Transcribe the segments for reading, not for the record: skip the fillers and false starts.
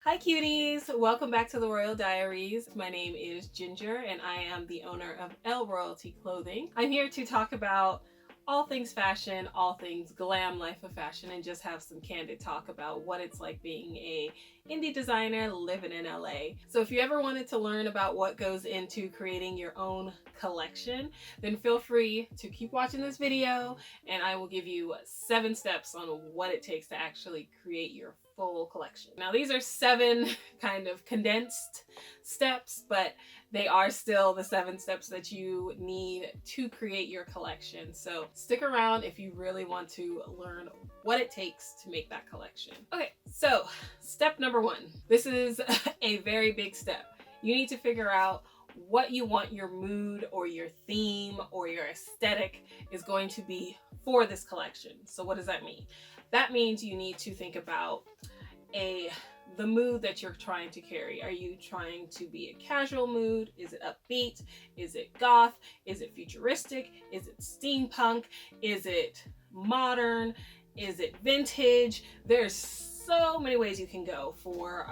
Hi cuties! Welcome back to the Royal Diaries. My name is Ginger and I am the owner of L Royalty Clothing. I'm here to talk about all things fashion, all things glam life of fashion, and just have some candid talk about what it's like being a indie designer living in LA. So if you ever wanted to learn about what goes into creating your own collection, then feel free to keep watching this video and I will give you 7 steps on what it takes to actually create your full collection. Now these are 7 kind of condensed steps, but they are still the 7 steps that you need to create your collection. So stick around if you really want to learn what it takes to make that collection. Okay, so step number 1. This is a very big step. You need to figure out what you want your mood or your theme or your aesthetic is going to be for this collection. So what does that mean? That means you need to think about the mood that you're trying to carry. Are you trying to be a casual mood? Is it upbeat? Is it goth? Is it futuristic? Is it steampunk? Is it modern? Is it vintage? There's so many ways you can go for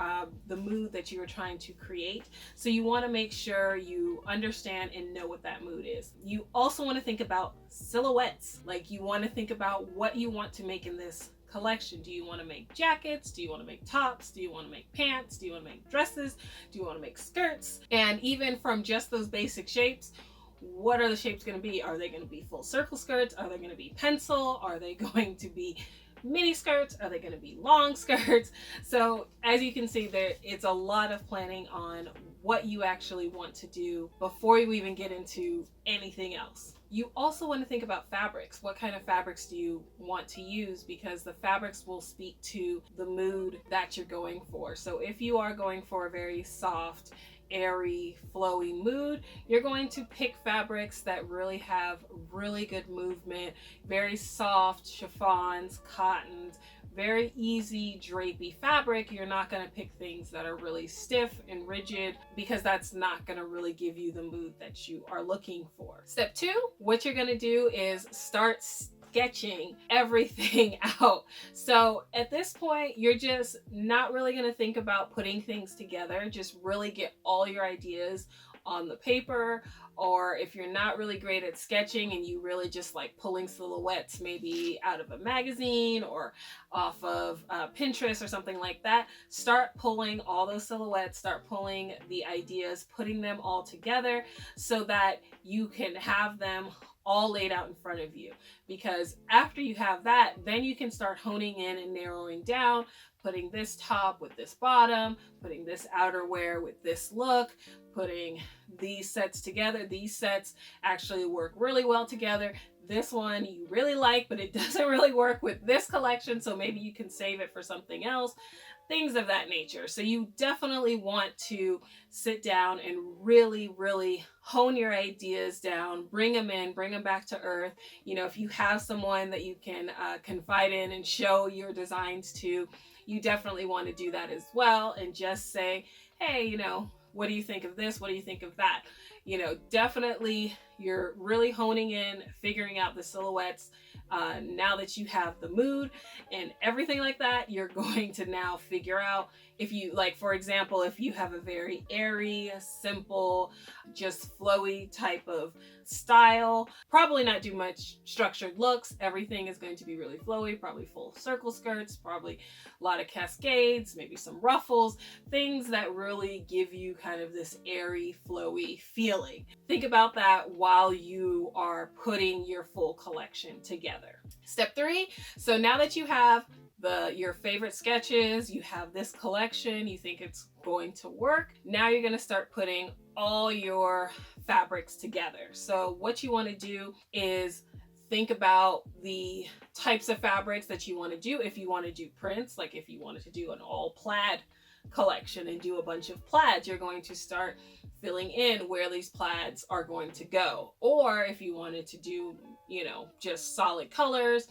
the mood that you are trying to create. So you want to make sure you understand and know what that mood is. You also want to think about silhouettes. Like you want to think about what you want to make in this collection. Do you want to make jackets? Do you want to make tops? Do you want to make pants? Do you want to make dresses? Do you want to make skirts? And even from just those basic shapes, what are the shapes going to be? Are they going to be full circle skirts? Are they going to be pencil? Are they going to be mini skirts? Are they going to be long skirts? So as you can see there, it's a lot of planning on what you actually want to do before you even get into anything else. You also want to think about fabrics. What kind of fabrics do you want to use? Because the fabrics will speak to the mood that you're going for. So if you are going for a very soft, airy, flowy mood, you're going to pick fabrics that really have really good movement, very soft chiffons, cottons, very easy drapey fabric. You're not going to pick things that are really stiff and rigid because that's not going to really give you the mood that you are looking for. Step 2, what you're going to do is start sketching everything out. So at this point, you're just not really going to think about putting things together. Just really get all your ideas on the paper, or if you're not really great at sketching and you really just like pulling silhouettes maybe out of a magazine or off of Pinterest or something like that, start pulling all those silhouettes, start pulling the ideas, putting them all together so that you can have them all laid out in front of you. Because after you have that, then you can start honing in and narrowing down, putting this top with this bottom, putting this outerwear with this look, putting these sets together. These sets actually work really well together. This one you really like, but it doesn't really work with this collection, so maybe you can save it for something else. Things of that nature. So you definitely want to sit down and really hone your ideas down, bring them in, bring them back to earth. You know, if you have someone that you can confide in and show your designs to, you definitely want to do that as well and just say, hey, you know, what do you think of this? What do you think of that? You know, definitely you're really honing in, figuring out the silhouettes. Now that you have the mood and everything like that, you're going to now figure out if you, like, for example, if you have a very airy, simple, just flowy type of style, probably not do much structured looks. Everything is going to be really flowy, probably full circle skirts, probably a lot of cascades, maybe some ruffles, things that really give you kind of this airy, flowy feeling. Think about that while you are putting your full collection together. Step 3, so now that you have your favorite sketches, you have this collection, you think it's going to work, now you're going to start putting all your fabrics together. So what you want to do is think about the types of fabrics that you want to do. If you want to do prints, like if you wanted to do an all plaid collection and do a bunch of plaids, you're going to start filling in where these plaids are going to go. Or if you wanted to do, you know, just solid colors,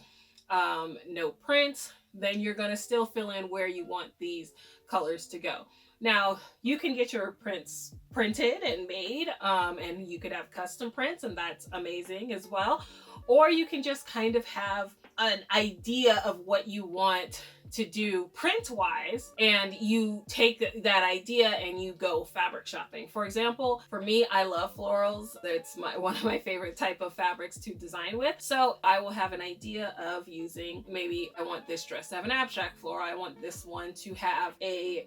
no prints, then you're going to still fill in where you want these colors to go. Now, you can get your prints printed and made, and you could have custom prints, and that's amazing as well. Or you can just kind of have an idea of what you want to do print wise, and you take that idea and you go fabric shopping. For example, for me, I love florals. It's one of my favorite type of fabrics to design with. So I will have an idea of using, maybe I want this dress to have an abstract floral. I want this one to have a,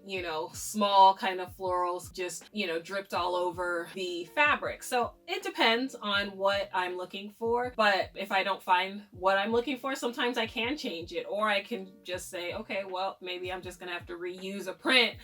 small kind of florals just, dripped all over the fabric. So it depends on what I'm looking for. But if I don't find what I'm looking for, sometimes I can change it, or I can just say, okay, well, maybe I'm just gonna have to reuse a print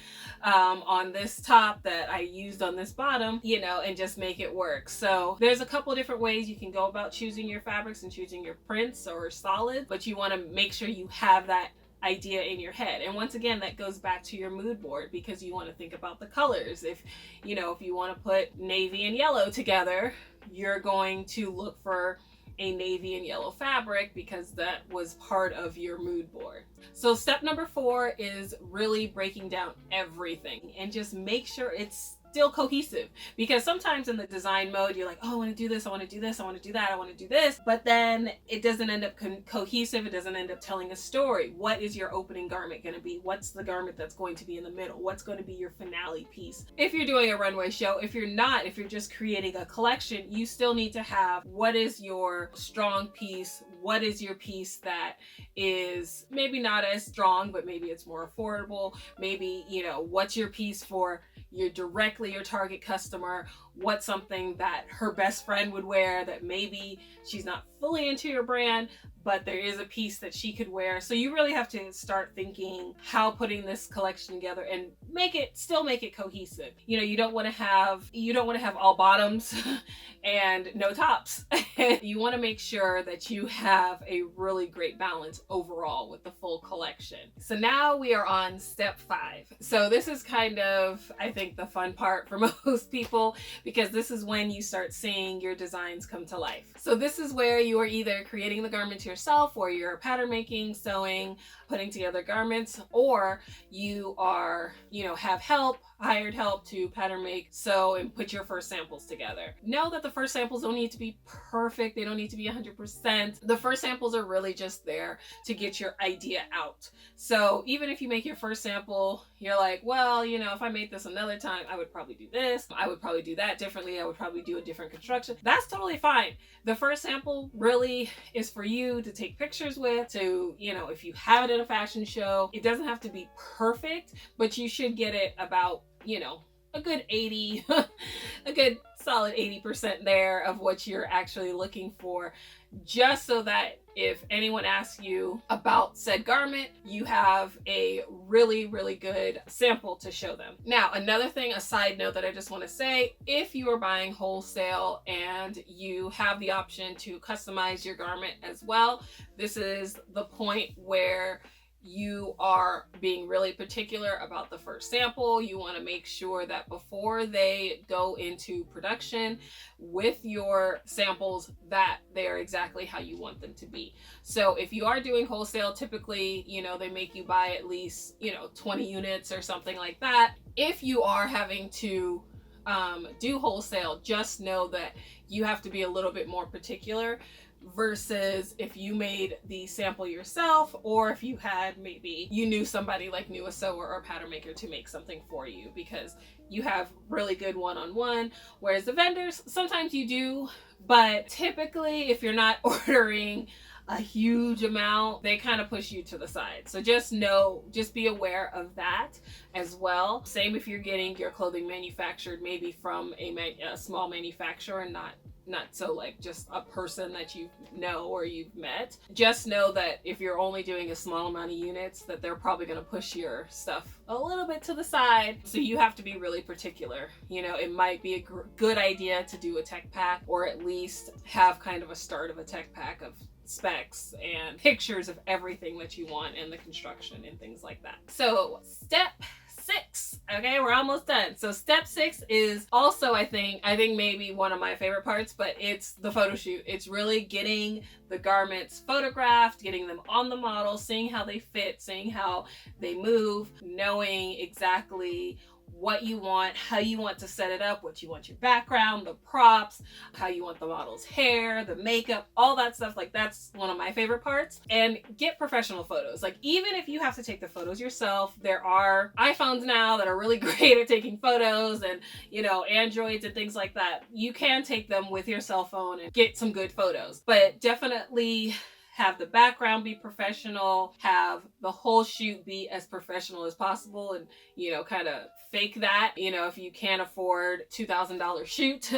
on this top that I used on this bottom, and just make it work. So there's a couple different ways you can go about choosing your fabrics and choosing your prints or solids, but you want to make sure you have that idea in your head. And once again, that goes back to your mood board, because you want to think about the colors. If you want to put navy and yellow together, you're going to look for a navy and yellow fabric because that was part of your mood board. So step number 4 is really breaking down everything and just make sure it's still cohesive, because sometimes in the design mode you're like, oh, I want to do this, I want to do this, I want to do that, I want to do this, but then it doesn't end up cohesive. It doesn't end up telling a story. What is your opening garment going to be? What's the garment that's going to be in the middle? What's going to be your finale piece? If you're doing a runway show, if you're not, if you're just creating a collection, you still need to have, what is your strong piece? What is your piece that is maybe not as strong, but maybe it's more affordable? Maybe, what's your piece for your target customer? What's something that her best friend would wear that maybe she's not fully into your brand, but there is a piece that she could wear? So you really have to start thinking how putting this collection together and still make it cohesive. You don't want to have all bottoms and no tops. You want to make sure that you have a really great balance overall with the full collection. So now we are on step 5. So this is kind of, I think, the fun part for most people, because this is when you start seeing your designs come to life. So this is where you are either creating the garment yourself, or you're pattern making, sewing, putting together garments, or you are, have hired help to pattern make, sew, and put your first samples together. Know that the first samples don't need to be perfect. They don't need to be 100%. The first samples are really just there to get your idea out. So even if you make your first sample, you're like, well, if I made this another time, I would probably do this. I would probably do that differently. I would probably do a different construction. That's totally fine. The first sample really is for you to take pictures with, to, if you have it at a fashion show, it doesn't have to be perfect, but you should get it about, a good 80, a good solid 80% there of what you're actually looking for, just so that if anyone asks you about said garment, you have a really, really good sample to show them. Now, another thing, a side note that I just want to say, if you are buying wholesale and you have the option to customize your garment as well, this is the point where you are being really particular about the first sample. You want to make sure that before they go into production with your samples, that they're exactly how you want them to be. So if you are doing wholesale, typically, they make you buy at least, 20 units or something like that. If you are having to do wholesale, just know that you have to be a little bit more particular versus if you made the sample yourself, or if you knew somebody like knew a sewer or pattern maker to make something for you, because you have really good one-on-one, whereas the vendors, sometimes you do, but typically if you're not ordering a huge amount, they kind of push you to the side. So just be aware of that as well. Same if you're getting your clothing manufactured maybe from a small manufacturer, and not so like just a person that you know or you've met. Just know that if you're only doing a small amount of units, that they're probably going to push your stuff a little bit to the side. So you have to be really particular. It might be a good idea to do a tech pack, or at least have kind of a start of a tech pack of specs and pictures of everything that you want and the construction and things like that. So step 6. Okay, we're almost done. So step 6 is also, I think maybe one of my favorite parts, but it's the photo shoot. It's really getting the garments photographed, getting them on the model, seeing how they fit, seeing how they move, knowing exactly what you want, how you want to set it up, what you want your background, the props, how you want the model's hair, the makeup, all that stuff. Like, that's one of my favorite parts. And get professional photos. Like, even if you have to take the photos yourself, there are iPhones now that are really great at taking photos, and Androids and things like that. You can take them with your cell phone and get some good photos, but definitely have the background be professional, have the whole shoot be as professional as possible, and kind of fake that. If you can't afford $2,000 shoot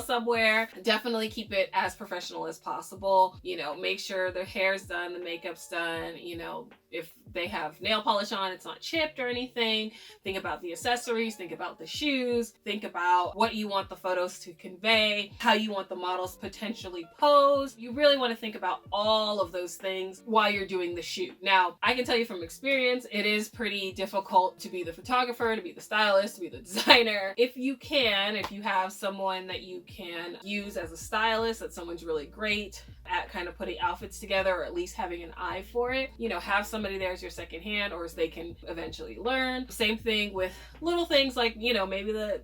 somewhere, definitely keep it as professional as possible. Make sure their hair's done, the makeup's done. If they have nail polish on, it's not chipped or anything. Think about the accessories, think about the shoes, think about what you want the photos to convey, how you want the models potentially pose. You really want to think about all of those things while you're doing the shoot. Now, I can tell you from experience, it is pretty difficult to be the photographer, to be the stylist, to be the designer. If you have someone that you can use as a stylist, that someone's really great at kind of putting outfits together, or at least having an eye for it, have somebody there as your second hand, or as they can eventually learn. Same thing with little things like, maybe the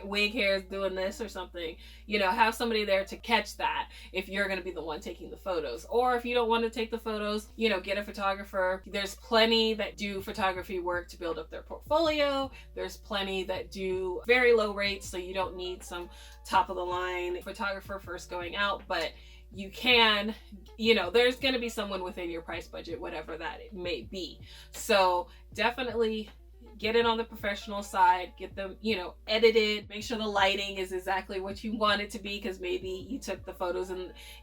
wig hair is doing this or something. Have somebody there to catch that if you're going to be the one taking the photos. Or if you don't want to take the photos, get a photographer. There's plenty that do photography work to build up their portfolio. There's plenty that do very low rates, so you don't need some top of the line photographer first going out, but you can, there's going to be someone within your price budget, whatever that it may be. So definitely get it on the professional side, get them, edited, make sure the lighting is exactly what you want it to be, because maybe you took the photos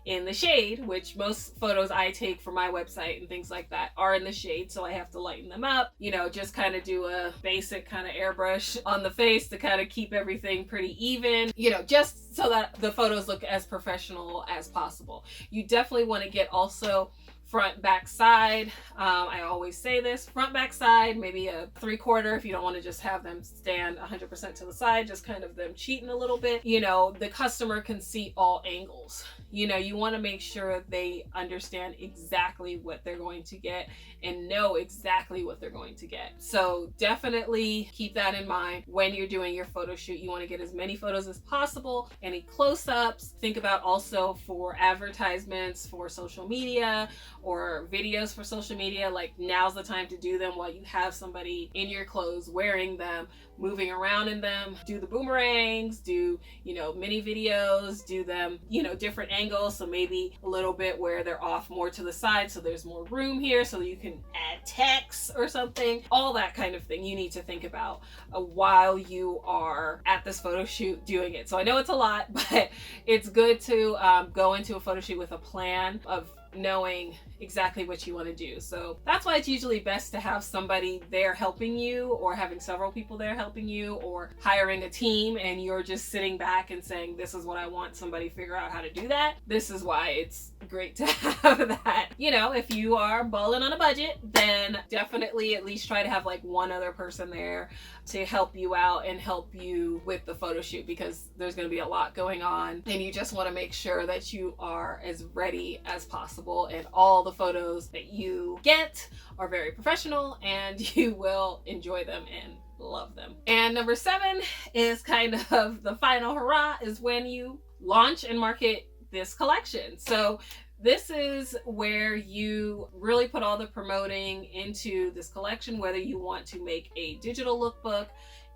in the shade, which most photos I take for my website and things like that are in the shade, so I have to lighten them up, just kind of do a basic kind of airbrush on the face to kind of keep everything pretty even, just so that the photos look as professional as possible. You definitely want to get also front, back, side. I always say this, front, back, side, maybe a 3/4 if you don't want to just have them stand 100% to the side, just kind of them cheating a little bit. The customer can see all angles. You want to make sure they understand exactly what they're going to get and know exactly what they're going to get. So definitely keep that in mind when you're doing your photo shoot. You want to get as many photos as possible, any close-ups. Think about also for advertisements for social media or videos for social media, like now's the time to do them while you have somebody in your clothes wearing them, moving around in them. Do the boomerangs, do mini videos, do them different angles, so maybe a little bit where they're off more to the side, so there's more room here, so you can add text or something. All that kind of thing you need to think about while you are at this photo shoot doing it. So I know it's a lot, but it's good to go into a photo shoot with a plan of knowing exactly what you want to do. So that's why it's usually best to have somebody there helping you, or having several people there helping you, or hiring a team and you're just sitting back and saying, this is what I want, somebody figure out how to do that. This is why it's great to have that. If you are balling on a budget, then definitely at least try to have like one other person there to help you out and help you with the photo shoot, because there's going to be a lot going on and you just want to make sure that you are as ready as possible, and all the photos that you get are very professional and you will enjoy them and love them. And number 7 is kind of the final hurrah, is when you launch and market this collection. So this is where you really put all the promoting into this collection, whether you want to make a digital lookbook,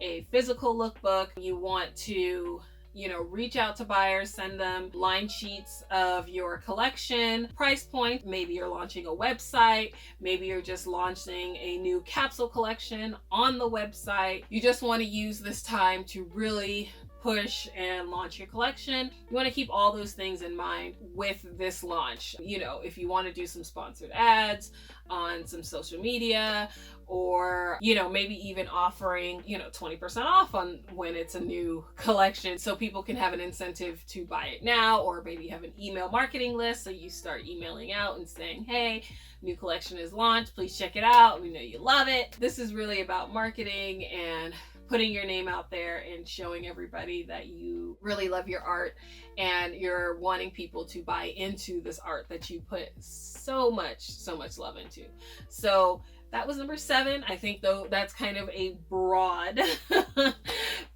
a physical lookbook, you want to reach out to buyers, send them line sheets of your collection, price point. Maybe you're launching a website. Maybe you're just launching a new capsule collection on the website. You just want to use this time to really push and launch your collection. You want to keep all those things in mind with this launch. If you want to do some sponsored ads on some social media, or maybe even offering 20% off on when it's a new collection, so people can have an incentive to buy it now. Or maybe you have an email marketing list, so you start emailing out and saying, hey, new collection is launched, please check it out, we know you love it. This is really about marketing and putting your name out there and showing everybody that you really love your art and you're wanting people to buy into this art that you put so much love into. So that was number 7. I think though that's kind of a broad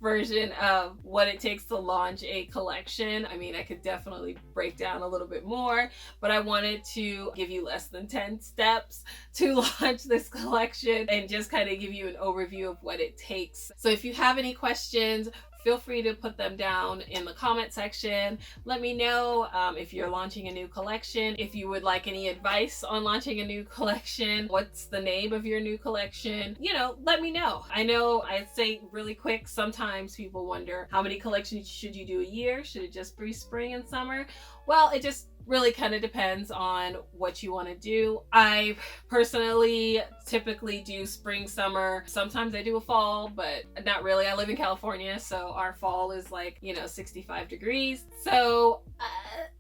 version of what it takes to launch a collection. I mean, I could definitely break down a little bit more, but I wanted to give you less than 10 steps to launch this collection and just kind of give you an overview of what it takes. So if you have any questions, feel free to put them down in the comment section. Let me know if you're launching a new collection, if you would like any advice on launching a new collection, what's the name of your new collection, you know, let me know. I know I'd say really quick, sometimes people wonder how many collections should you do a year? Should it just be spring and summer? Well, it just really kind of depends on what you want to do. I personally typically do spring, summer. Sometimes I do a fall, but not really. I live in California, so our fall is like, you know, 65 degrees. So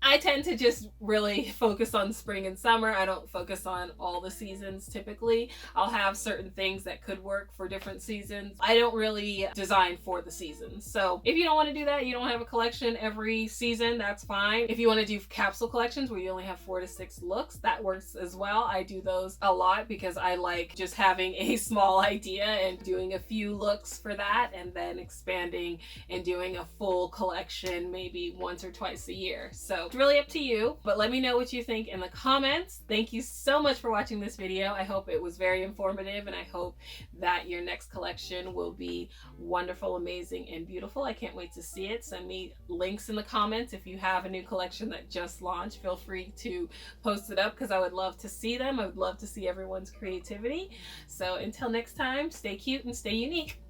I tend to just really focus on spring and summer. I don't focus on all the seasons typically. I'll have certain things that could work for different seasons. I don't really design for the seasons. So if you don't want to do that, you don't have a collection every season, that's fine. If you want to do capsule collections where you only have 4 to 6 looks, that works as well. I do those a lot because I like just having a small idea and doing a few looks for that and then expanding and doing a full collection maybe once or twice a year. So it's really up to you, but let me know what you think in the comments. Thank you so much for watching this video. I hope it was very informative, and I hope that your next collection will be wonderful, amazing, and beautiful. I can't wait to see it. Send me links in the comments if you have a new collection that just launched. Feel free to post it up because I would love to see them. I would love to see everyone's creativity. So until next time, stay cute and stay unique.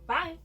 Bye.